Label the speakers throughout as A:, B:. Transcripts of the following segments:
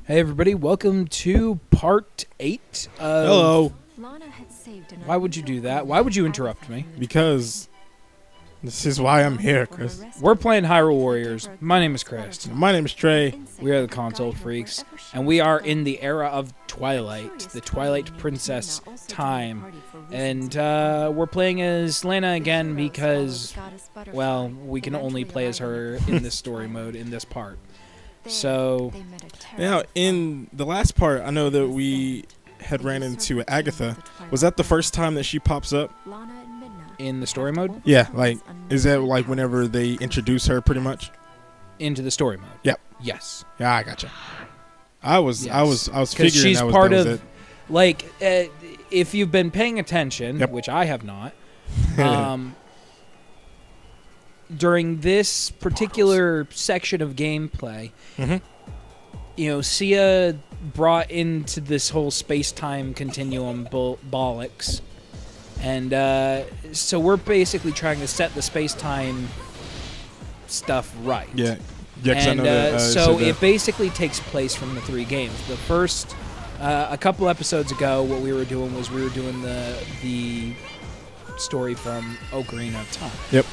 A: Hey everybody, welcome to part 8 of...
B: Hello.
A: Why would you do that? Why would you interrupt me?
B: Because this is why I'm here, Chris.
A: We're playing Hyrule Warriors. My name is Chris.
B: My name is Trey.
A: We are the console freaks, and we are in the era of Twilight, the Twilight Princess time. And we're playing as Lana again because, well, we can only play as her in this story mode in this part. So
B: Now, in the last part, I know that we had ran into Agatha. Was that the first time that she pops up?
A: in the story mode?
B: Yeah, like, is that like whenever they introduce her pretty much?
A: Into the story mode.
B: Yep.
A: Yes.
B: Yeah, I gotcha. I was
A: Because
B: figuring
A: she's
B: that was,
A: part
B: that was
A: of,
B: it.
A: like, if you've been paying attention,
B: Yep.
A: which I have not, during this particular section of gameplay, you know, Sia brought into this whole space-time continuum bollocks, and so we're basically trying to set the space-time stuff right.
B: Yeah. Yeah, 'cause I
A: And
B: know that,
A: so
B: said that.
A: it basically takes place from the 3 games. The first, a couple episodes ago, what we were doing was we were doing the story from Ocarina of Time.
B: Yep.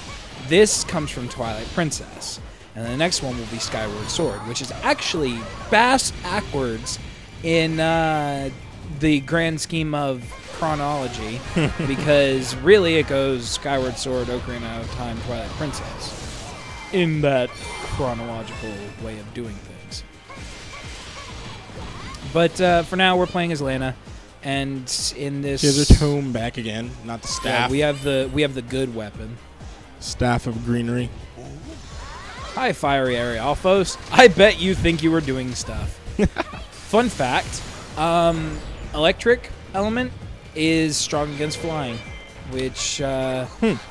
A: This comes from Twilight Princess. And the next one will be Skyward Sword, which is actually backwards in the grand scheme of chronology, because really it goes Skyward Sword, Ocarina of Time, Twilight Princess, in that chronological way of doing things. But for now, we're playing as Lana, and in this,
B: She has her tome back again, not the staff.
A: we have the good weapon.
B: Staff of greenery.
A: Hi, Fiery Arialphos. I bet you think you were doing stuff. Fun fact, electric element is strong against flying, which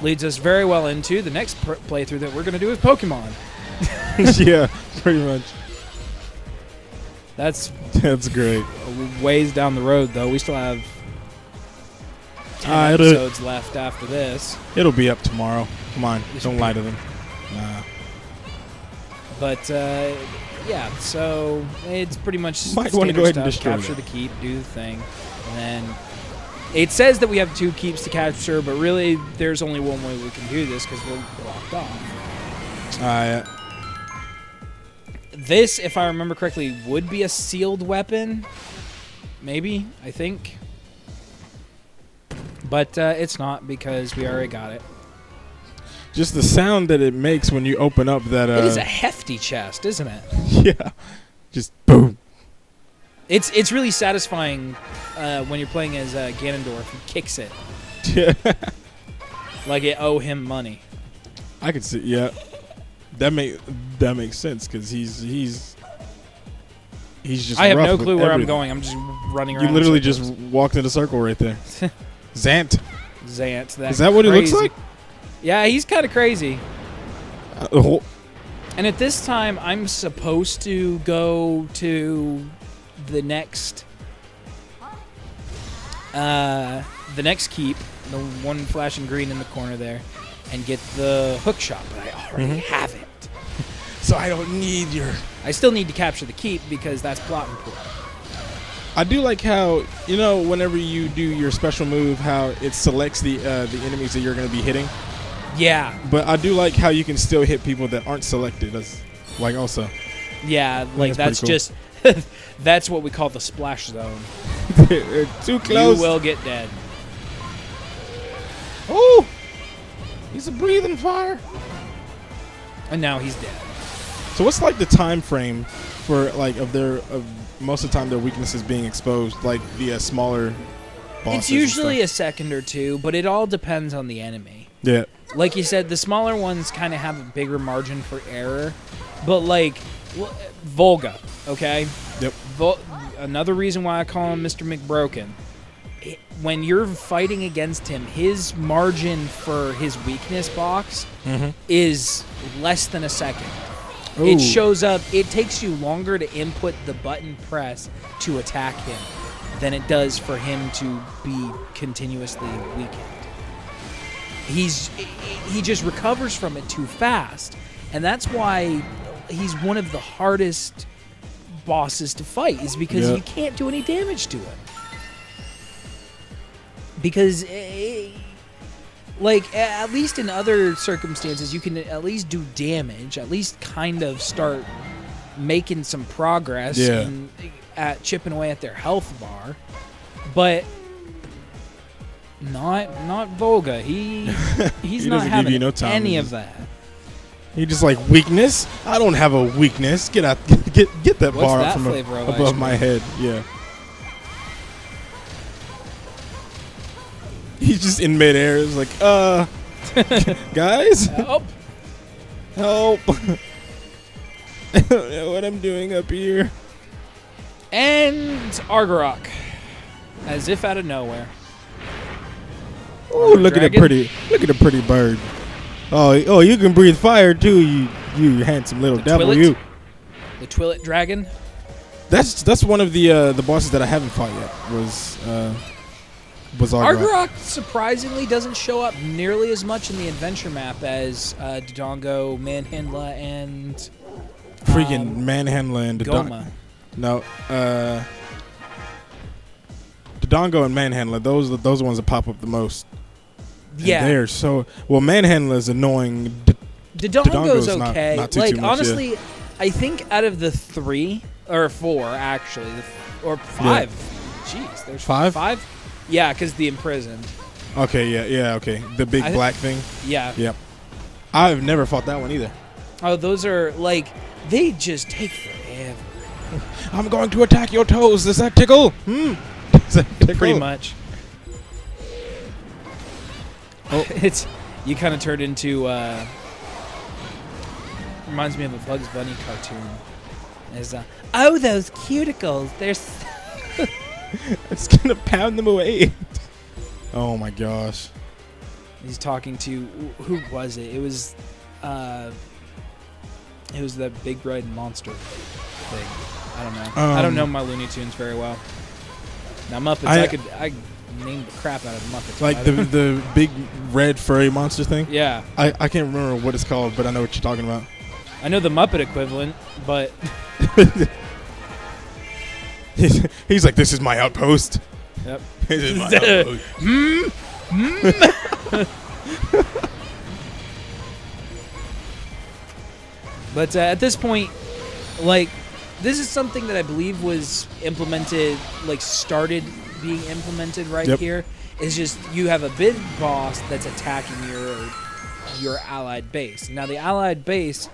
A: leads us very well into the next playthrough that we're going to do with Pokemon.
B: Yeah, pretty much.
A: That's
B: great.
A: ways down the road, though. We still have 10
B: it'll-
A: episodes left after this.
B: It'll be up tomorrow. Come on,
A: It should
B: don't
A: be.
B: lie to them. Nah.
A: But, yeah, so it's pretty much
B: Might wanna
A: standard
B: go ahead and
A: stuff.
B: destroy
A: Capture
B: that.
A: the keep, do the thing, and then it says that we have 2 keeps to capture, but really there's only one way we can do this because we're blocked off. This, if I remember correctly, would be a sealed weapon. Maybe, I think. But it's not because we already got it.
B: Just the sound that it makes when you open up that.
A: It is a hefty chest, isn't it?
B: Yeah. Just boom.
A: It's really satisfying when you're playing as Ganondorf and kicks it
B: Yeah.
A: like it owe him money.
B: I could see. Yeah. That makes sense because he's just.
A: I have
B: rough
A: no
B: with
A: clue where I'm
B: everything.
A: going. I'm just running around.
B: You literally
A: in
B: just
A: circles.
B: walked in a circle right there. Zant.
A: Zant.
B: Is that what he looks
A: crazy-
B: like?
A: Yeah, he's kind of crazy.
B: Oh,
A: And at this time, I'm supposed to go to the next keep, the one flashing green in the corner there, and get the hook shot, but I already have it.
B: so I don't need your.
A: I still need to capture the keep because that's plot important.
B: I do like how, you know, whenever you do your special move, how it selects the enemies that you're going to be hitting.
A: Yeah,
B: But I do like how you can still hit people that aren't selected as, like, also.
A: yeah, like that's
B: that's pretty
A: just that's what we call the splash zone.
B: They're too close.
A: You will get dead.
B: Oh! He's a breathing fire.
A: And now he's dead.
B: So what's like the time frame for like of most of the time their weaknesses being exposed, like the smaller bosses?
A: It's usually a second or two, but it all depends on the enemy.
B: yeah.
A: Like you said, the smaller ones kind of have a bigger margin for error. But like Volga, okay?
B: Yep.
A: Another reason why I call him Mr. McBroken. When you're fighting against him, his margin for his weakness box is less than a second.
B: Ooh.
A: It shows up. It takes you longer to input the button press to attack him than it does for him to be continuously weakened. He just recovers from it too fast, and that's why he's one of the hardest bosses to fight is because
B: Yeah.
A: you can't do any damage to him. Because, like, at least in other circumstances, you can at least do damage, at least kind of start making some progress
B: Yeah.
A: at chipping away at their health bar. But not Volga. He's
B: He
A: not
B: doesn't give
A: having
B: you no time.
A: any
B: He
A: of
B: just-
A: that.
B: He just like weakness. I don't have a weakness. Get out. Get that
A: What's
B: bar
A: that
B: up from
A: flavor of ice
B: above
A: cream?
B: my head. Yeah. He's just in midair. It's like, guys,
A: Help.
B: help! I don't know what I'm doing up here.
A: And Argarok, as if out of nowhere.
B: Oh, look at
A: Dragon?
B: the pretty bird. Oh, you can breathe fire too, you handsome little
A: The
B: devil,
A: Twillet?
B: you.
A: The Twillet Dragon.
B: That's one of the bosses that I haven't fought yet. Was Argarok.
A: Argarok surprisingly doesn't show up nearly as much in the adventure map as Dodongo, Manhandla, and
B: Freaking Manhandla and
A: Goma.
B: No, Dodongo and Manhandla. Those are the ones that pop up the most. And
A: Yeah,
B: they're so well. Manhandla is annoying.
A: Dodongo's
B: Dodongo's
A: okay.
B: not too
A: Like
B: much, yeah.
A: honestly, I think out of the 3 or 4 actually, or 5. Jeez, there's
B: 5?
A: 5. Yeah, because the imprisoned.
B: Okay, yeah, okay. The big black thing.
A: Yeah.
B: Yep. I've never fought that one either.
A: Oh, those are like they just take forever.
B: I'm going to attack your toes. Does that tickle? Does that tickle?
A: Pretty much.
B: Oh.
A: It's you kind of turned into reminds me of a Bugs Bunny cartoon. Is oh, those cuticles, they're
B: It's gonna pound them away. Oh my gosh.
A: he's talking to who was it? It was the big red monster thing. I don't know. I don't know my Looney Tunes very well. Now Muppets, I named the crap out of the Muppets.
B: Like the big red furry monster thing.
A: yeah,
B: I can't remember what it's called, but I know what you're talking about.
A: I know the Muppet equivalent, but
B: He's like, this is my outpost.
A: yep.
B: This is my outpost.
A: But at this point, like, this is something that I believe was implemented, like, started being implemented right
B: Yep.
A: here. Is just you have a big boss that's attacking your allied base. Now, the allied base,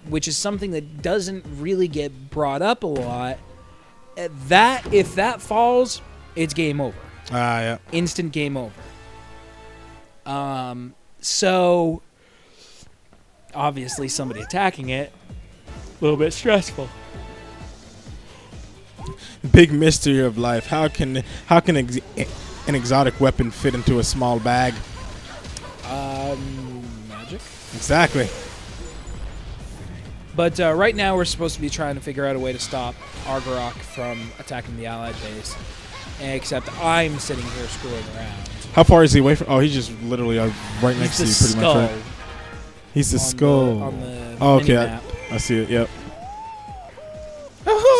A: which is something that doesn't really get brought up a lot, if that falls, it's game over.
B: Yeah.
A: Instant game over. So obviously somebody attacking it, a little bit stressful.
B: Big mystery of life. How can an exotic weapon fit into a small bag?
A: Magic.
B: Exactly.
A: But right now we're supposed to be trying to figure out a way to stop Argarok from attacking the allied base. Except I'm sitting here screwing around.
B: How far is he away from? Oh, he's just literally right next to you,
A: He's
B: pretty
A: the
B: much.
A: skull
B: Right? He's the
A: on
B: skull.
A: on the
B: Oh, okay,
A: mini-map.
B: I see it. Yep.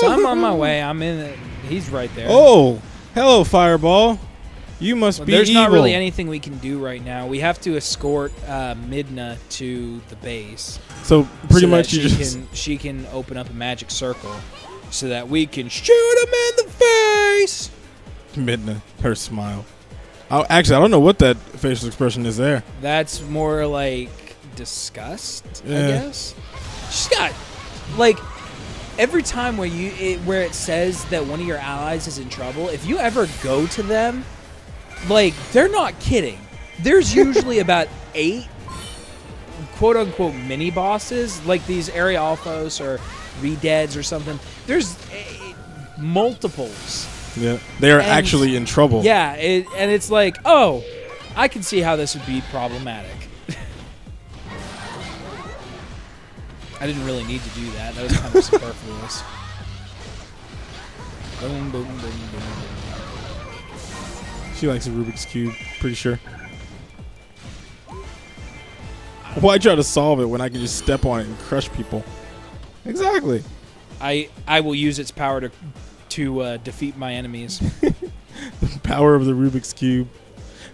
A: So I'm on my way. I'm in it. He's right there.
B: Oh, hello, Fireball. You must
A: Well,
B: be
A: there's
B: evil.
A: not really anything we can do right now. We have to escort Midna to the base.
B: So pretty
A: so
B: much
A: that
B: you just
A: she can open up a magic circle so that we can shoot him in the face.
B: Midna, her smile. Actually, I don't know what that facial expression is there.
A: That's more like disgust, I
B: Yeah.
A: guess. She's got like every time where it says that one of your allies is in trouble, if you ever go to them, like they're not kidding. There's usually about 8 quote unquote mini bosses, like these Area Alphos or Redeads or something. There's multiples.
B: Yeah, they are
A: And-
B: actually in trouble.
A: Yeah, and it's like, oh, I can see how this would be problematic. I didn't really need to do that. That was kind of superfluous. Boom, boom, boom, boom, boom.
B: She likes a Rubik's Cube, pretty sure. Why try to solve it when I can just step on it and crush people? Exactly.
A: I will use its power to defeat my enemies.
B: The power of the Rubik's Cube.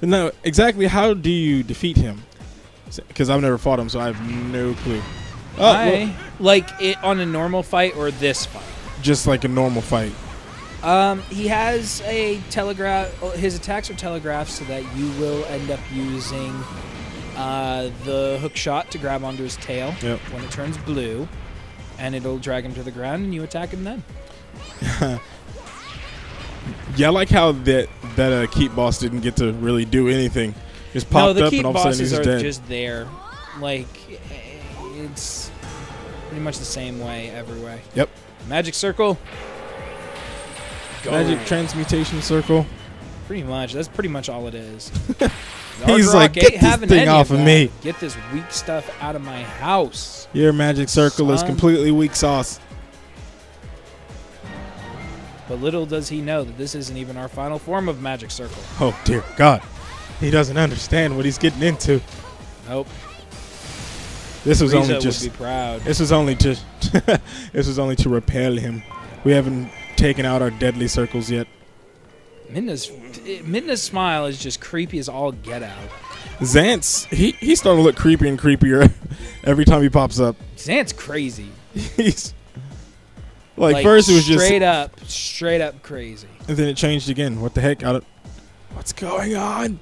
B: No, exactly how do you defeat him? Because I've never fought him, so I have no clue.
A: Like it on a normal fight or this fight?
B: Just like a normal fight.
A: He has a telegraph. His attacks are telegraphed so that you will end up using the hook shot to grab onto his tail when it turns blue, and it'll drag him to the ground, and you attack him then.
B: Yeah, I like how that keep boss didn't get to really do anything. Just popped up and all of a sudden he's dead.
A: No, the keep bosses are just there. Like, it's pretty much the same way every way.
B: Yep.
A: Magic circle. Go.
B: Magic transmutation circle.
A: Pretty much. That's pretty much all it is.
B: He's like, get this thing off of me.
A: Get this weak stuff out of my house.
B: Your magic circle is completely weak sauce.
A: But little does he know that this isn't even our final form of magic circle.
B: Oh, dear God. He doesn't understand what he's getting into.
A: Nope.
B: This was
A: Frieza
B: only just
A: would be proud.
B: This was only to this was only to repel him. We haven't taken out our deadly circles yet.
A: Midna's smile is just creepy as all get out.
B: Zant's he's starting to look creepier and creepier every time he pops up.
A: Zant's crazy.
B: He's like first it was just
A: straight up crazy.
B: And then it changed again. What the heck? What's going on?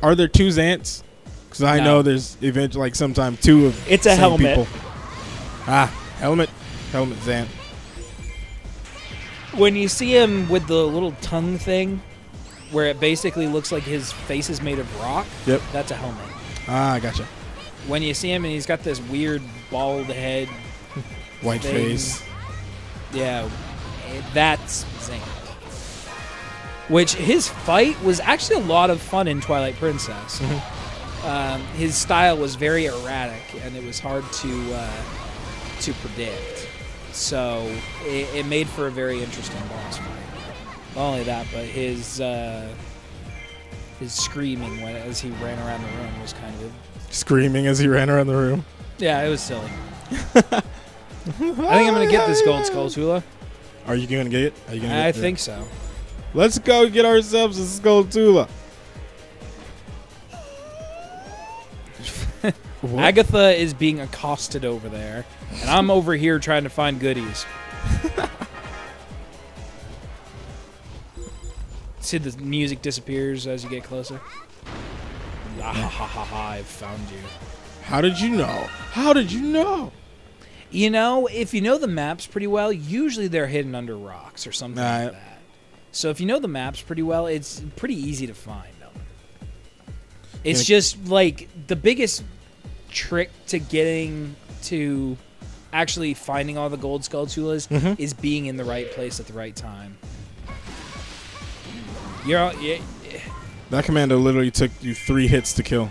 B: Are there two Zants? Because I know there's eventually like sometime two of
A: it's a helmet.
B: People. Helmet Zant.
A: When you see him with the little tongue thing, where it basically looks like his face is made of rock, that's a helmet.
B: I gotcha.
A: When you see him and he's got this weird bald head,
B: white face.
A: Yeah, that's Zant. Which his fight was actually a lot of fun in Twilight Princess. Mm-hmm. His style was very erratic, and it was hard to predict. So it made for a very interesting boss fight. Not only that, but his screaming as he ran around the room was kind of
B: screaming as he ran around the room.
A: Yeah, it was silly. I think I'm gonna get this gold Skulltula.
B: Are you gonna get it?
A: I think so.
B: Let's go get ourselves a Skulltula.
A: Agatha is being accosted over there, and I'm over here trying to find goodies. See, the music disappears as you get closer. I've found you.
B: How did you know? How did you know?
A: You know, if you know the maps pretty well, usually they're hidden under rocks or something like that. So if you know the maps pretty well, it's pretty easy to find them. It's just like the biggest trick to getting to actually finding all the gold Skulltulas is being in the right place at the right time.
B: That commando literally took you 3 hits to kill.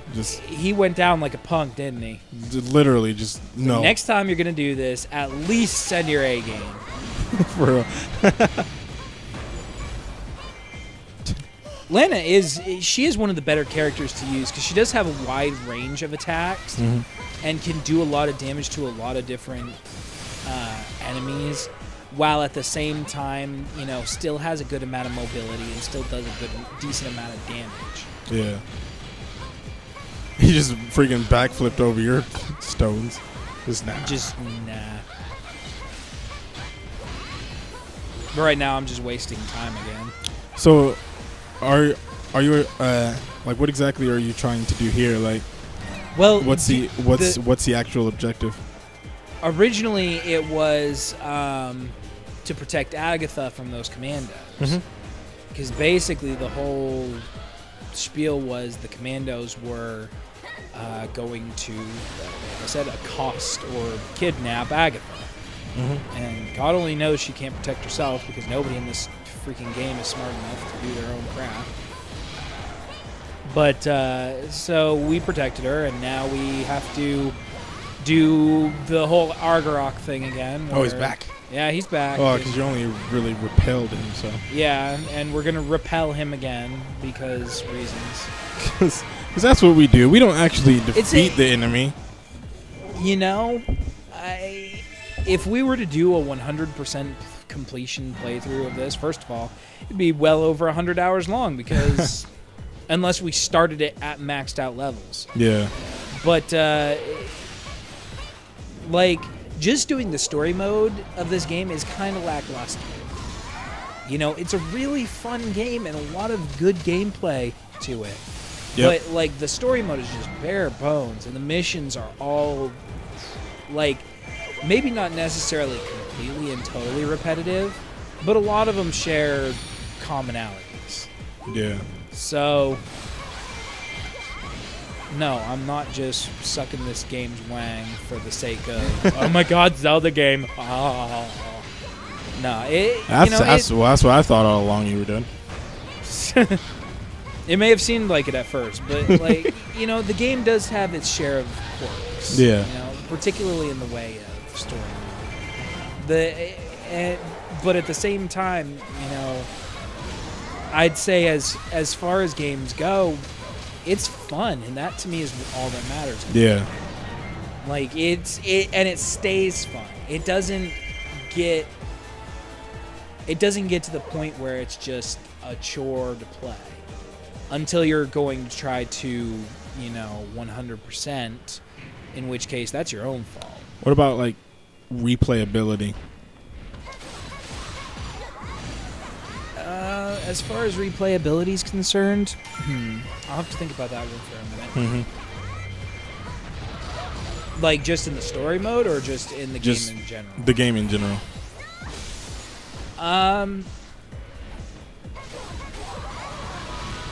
A: He went down like a punk, didn't he?
B: Literally, no.
A: Next time you're gonna do this, at least send your A game.
B: For real.
A: Lana she is one of the better characters to use because she does have a wide range of attacks and can do a lot of damage to a lot of different enemies, while at the same time, still has a good amount of mobility and still does a decent amount of damage.
B: Yeah. He just freaking backflipped over your stones. Just nah. But
A: right now, I'm just wasting time again.
B: So, are you like what exactly are you trying to do here? Like,
A: well,
B: what's the actual objective?
A: Originally, it was to protect Agatha from those commandos, because basically the whole spiel was the commandos were going to, like I said, accost or kidnap Agatha, and God only knows she can't protect herself because nobody in this freaking game is smart enough to do their own crap. But so we protected her, and now we have to do the whole Argarok thing again.
B: Oh, he's back.
A: Yeah, he's back.
B: Oh, because you only really repelled him, so.
A: Yeah, and we're gonna repel him again because reasons.
B: Because that's what we do. We don't actually defeat the enemy.
A: if we were to do a 100% completion playthrough of this, first of all, it'd be well over 100 hours long because unless we started it at maxed out levels.
B: Yeah.
A: But like just doing the story mode of this game is kind of lackluster. You know, it's a really fun game and a lot of good gameplay to it.
B: Yep.
A: But like the story mode is just bare bones, and the missions are all like maybe not necessarily completely and totally repetitive, but a lot of them share commonalities.
B: Yeah.
A: So no, I'm not just sucking this game's wang for the sake of oh my god, Zelda game. Oh. No,
B: That's what I thought all along you were doing.
A: It may have seemed like it at first, but like you know, the game does have its share of quirks.
B: Yeah.
A: You know, particularly in the way of story. But at the same time, you know, I'd say as far as games go, it's fun, and that to me is all that matters.
B: Yeah.
A: Like it stays fun. It doesn't get to the point where it's just a chore to play until you're going to try to, you know, 100%, in which case that's your own fault.
B: What about like replayability?
A: As far as replayability is concerned, I'll have to think about that one for a minute.
B: Mm-hmm.
A: Like just in the story mode or just in the game in general?
B: The game in general.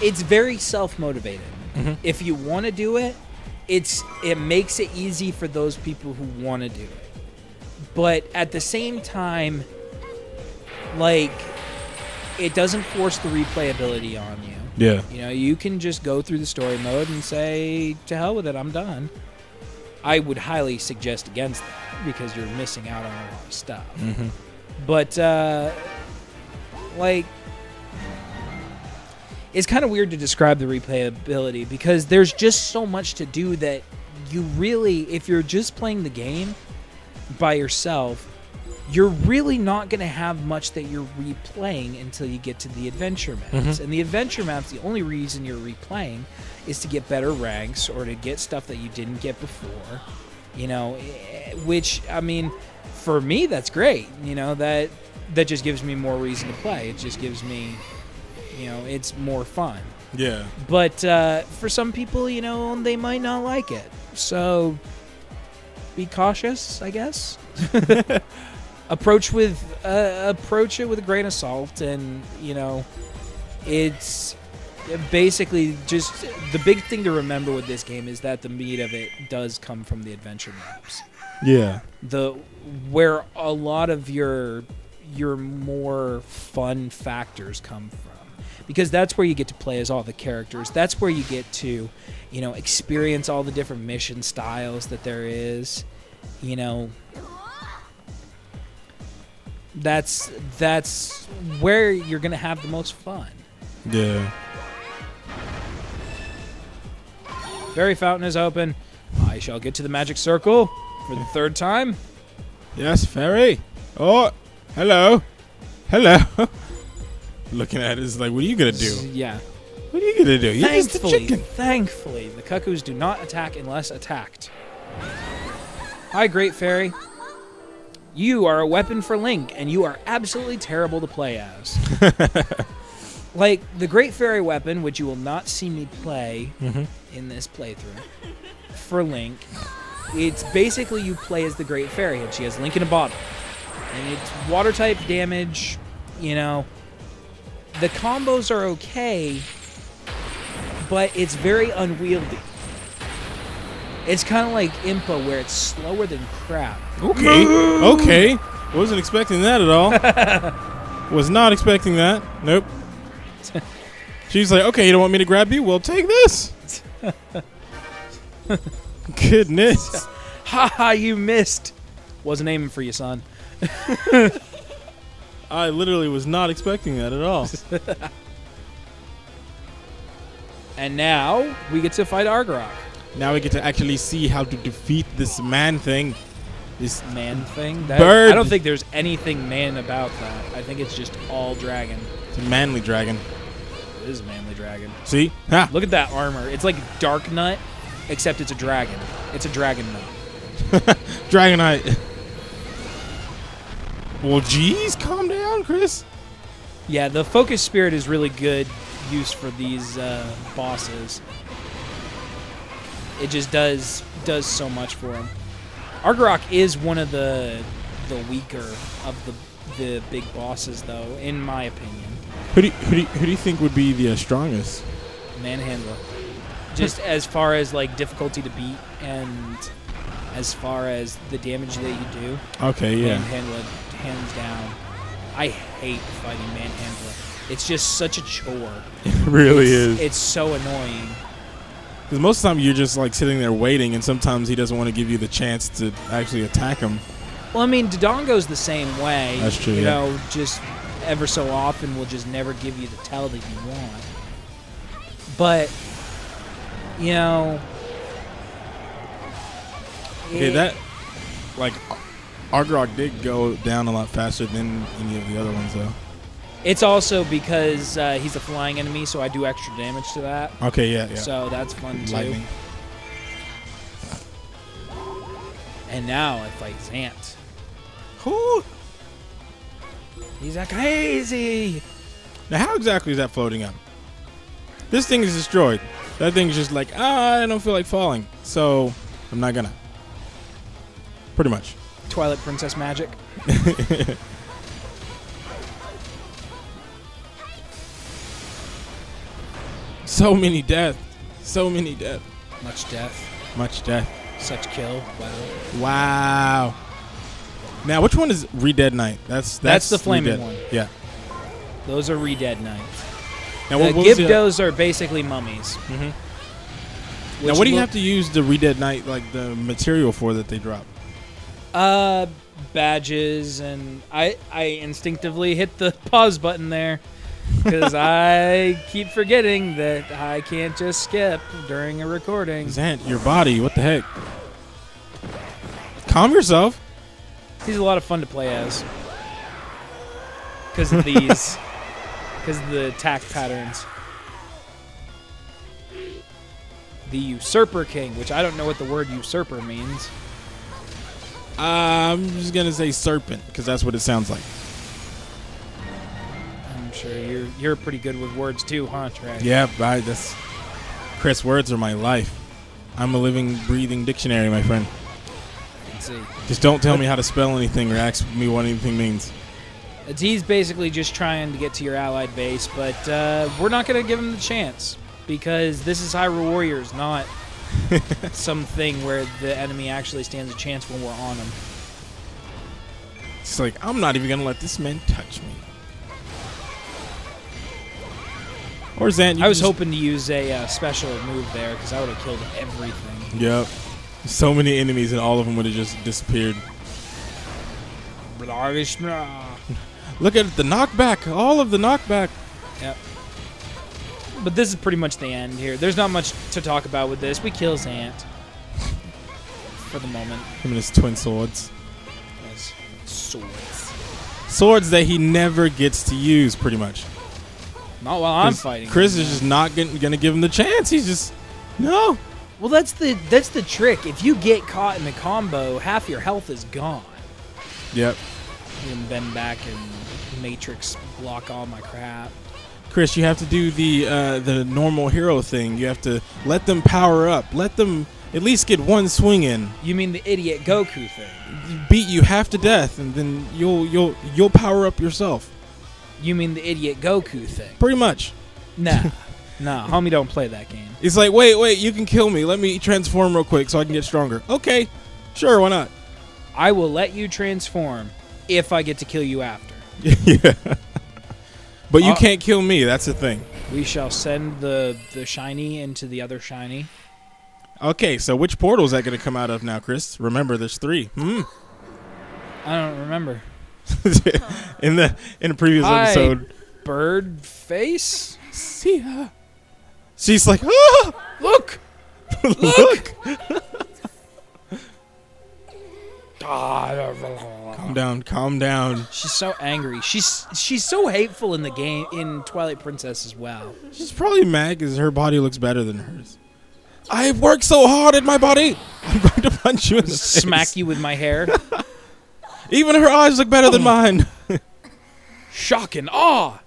A: It's very self-motivated.
B: Mm-hmm.
A: If you want to do it, it makes it easy for those people who want to do it. But at the same time, like, it doesn't force the replayability on you.
B: Yeah.
A: You know, you can just go through the story mode and say, to hell with it, I'm done. I would highly suggest against that because you're missing out on a lot of stuff.
B: Mm-hmm.
A: But, like, it's kind of weird to describe the replayability because there's just so much to do that you really, if you're just playing the game by yourself, you're really not going to have much that you're replaying until you get to the adventure maps.
B: Mm-hmm.
A: And the adventure maps, the only reason you're replaying is to get better ranks or to get stuff that you didn't get before, you know, which, I mean, for me, that's great. You know, that just gives me more reason to play. It just gives me, you know, it's more fun.
B: Yeah.
A: But for some people, you know, they might not like it. So be cautious, I guess. Approach it with a grain of salt, and you know, it's basically just the big thing to remember with this game is that the meat of it does come from the adventure maps.
B: Yeah.
A: Where a lot of your more fun factors come from, because that's where you get to play as all the characters. That's where you get to, you know, experience all the different mission styles that there is. You know, that's where you're gonna have the most fun.
B: Yeah.
A: Fairy fountain is open. I shall get to the magic circle for the third time.
B: Yes, fairy. Oh, hello. Hello. Looking at it is like, what are you gonna do?
A: Yeah.
B: What are you gonna do? You're just a chicken.
A: Thankfully, the cuckoos do not attack unless attacked. Hi, Great Fairy. You are a weapon for Link, and you are absolutely terrible to play as. Like, the Great Fairy weapon, which you will not see me play in this playthrough, for Link, it's basically you play as the Great Fairy, and she has Link in a bottle. And it's water-type damage, you know. The combos are okay, but it's very unwieldy. It's kind of like Impa, where it's slower than crap.
B: Okay. Okay. Wasn't expecting that at all. Was not expecting that. Nope. She's like, okay, you don't want me to grab you? Well, take this. Goodness.
A: Ha, you missed. Wasn't aiming for you, son.
B: I literally was not expecting that at all.
A: And now we get to fight Argarok.
B: Now we get to actually see how to defeat this man thing. This
A: man thing.
B: bird.
A: I don't think there's anything man about that. I think it's just all dragon.
B: It's a manly dragon.
A: It is a manly dragon.
B: See? Ha!
A: Look at that armor. It's like Dark Nut, except it's a dragon. It's a dragon nut.
B: Dragonite. Well, geez, calm down, Chris.
A: Yeah, the Focus Spirit is really good use for these bosses. It just does so much for them. Argarok is one of the weaker of the big bosses, though, in my opinion.
B: Who do you think would be the strongest?
A: Manhandler. Just as far as like difficulty to beat and as far as the damage that you do.
B: Okay, yeah.
A: Manhandler, hands down. I hate fighting Manhandler. It's just such a chore.
B: It really is.
A: It's so annoying.
B: Because most of the time you're just like sitting there waiting, and sometimes he doesn't want to give you the chance to actually attack him.
A: Well, I mean, Dodongo's the same way.
B: That's true.
A: You
B: yeah.
A: know, just ever so often will just never give you the tell that you want. But, you know...
B: Yeah, that... Like, Argarok did go down a lot faster than any of the other ones, though.
A: It's also because he's a flying enemy, so I do extra damage to that.
B: Okay, yeah.
A: So that's fun, too.
B: Lightning.
A: And now I fight Zant.
B: Whoo!
A: He's a crazy.
B: Now, how exactly is that floating up? This thing is destroyed. That thing's just like, I don't feel like falling, so I'm not gonna. Pretty much.
A: Twilight Princess magic.
B: So many death. So many death.
A: Much death.
B: Much death.
A: Such kill. Wow.
B: Wow. Now, which one is Re-Dead Knight? That's
A: the flaming
B: Re-Dead.
A: one.
B: Yeah.
A: Those are Re-Dead Knights.
B: Now,
A: The
B: what was the-
A: Gibdos are basically mummies.
B: Mhm. Now, what do you have to use the Re-Dead Knight, like the material for that they drop?
A: Badges, and I instinctively hit the pause button there because I keep forgetting that I can't just skip during a recording.
B: Zant, your body, what the heck? Calm yourself.
A: He's a lot of fun to play as because of these, because of the attack patterns. The Usurper King, which I don't know what the word usurper means.
B: I'm just gonna say serpent because that's what it sounds like.
A: I'm sure you're pretty good with words too, huh, Trey?
B: Yeah, that's Chris. Words are my life. I'm a living, breathing dictionary, my friend.
A: Let's see.
B: Just don't tell me how to spell anything or ask me what anything means.
A: He's basically just trying to get to your allied base, but we're not going to give him the chance because this is Hyrule Warriors, not something where the enemy actually stands a chance when we're on him.
B: It's like, I'm not even going to let this man touch me. Or Zant,
A: I was hoping to use a special move there because I would have killed everything.
B: Yep. So many enemies and all of them would have just disappeared. Look at the knockback. All of the knockback.
A: Yep. But this is pretty much the end here. There's not much to talk about with this. We kill Zant for the moment.
B: Him and his twin swords.
A: Yes. Swords.
B: Swords that he never gets to use, pretty much.
A: Not while I'm fighting.
B: Chris is just not going to give him the chance. He's just, no.
A: Well, that's the trick. If you get caught in a combo, half your health is gone.
B: Yep.
A: You can bend back and Matrix block all my crap.
B: Chris, you have to do the normal hero thing. You have to let them power up. Let them at least get one swing in.
A: You mean the idiot Goku thing?
B: Beat you half to death, and then you'll power up yourself.
A: You mean the idiot Goku thing?
B: Pretty much.
A: Nah. Nah, homie don't play that game.
B: It's like, wait, you can kill me. Let me transform real quick so I can get stronger. Okay, sure, why not?
A: I will let you transform if I get to kill you after.
B: Yeah. But you can't kill me. That's the thing.
A: We shall send the shiny into the other shiny.
B: Okay, so which portal is that going to come out of now, Chris? Remember, there's 3.
A: I don't remember.
B: in the previous episode.
A: Bird face?
B: See ya. She's like, ah!
A: Look!
B: Look! Calm down. Calm down.
A: She's so angry. She's so hateful in the game in Twilight Princess as well.
B: She's probably mad because her body looks better than hers. I worked so hard at my body. I'm going to punch you in the face.
A: Smack you with my hair.
B: Even her eyes look better than mine.
A: Shock and awe.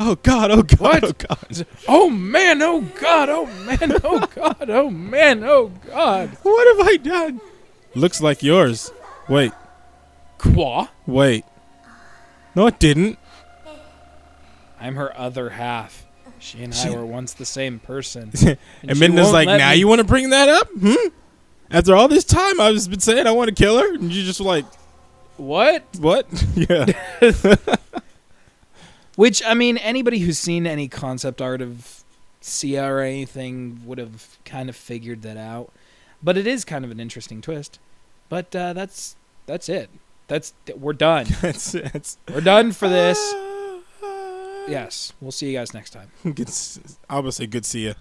B: Oh God! Oh God!
A: What?
B: Oh God!
A: Oh man! Oh God! Oh man! Oh God! Oh man! Oh God!
B: What have I done? Looks like yours. Wait.
A: Qua?
B: Wait. No, it didn't.
A: I'm her other half. She and I were once the same person.
B: And Midna's like, now you want to bring that up? After all this time, I've just been saying I want to kill her, and you just like,
A: what?
B: What? Yeah.
A: Which, I mean, anybody who's seen any concept art of Sia or anything would have kind of figured that out. But it is kind of an interesting twist. But that's it. We're done. We're done for this. Yes, we'll see you guys next time.
B: I would say good see ya.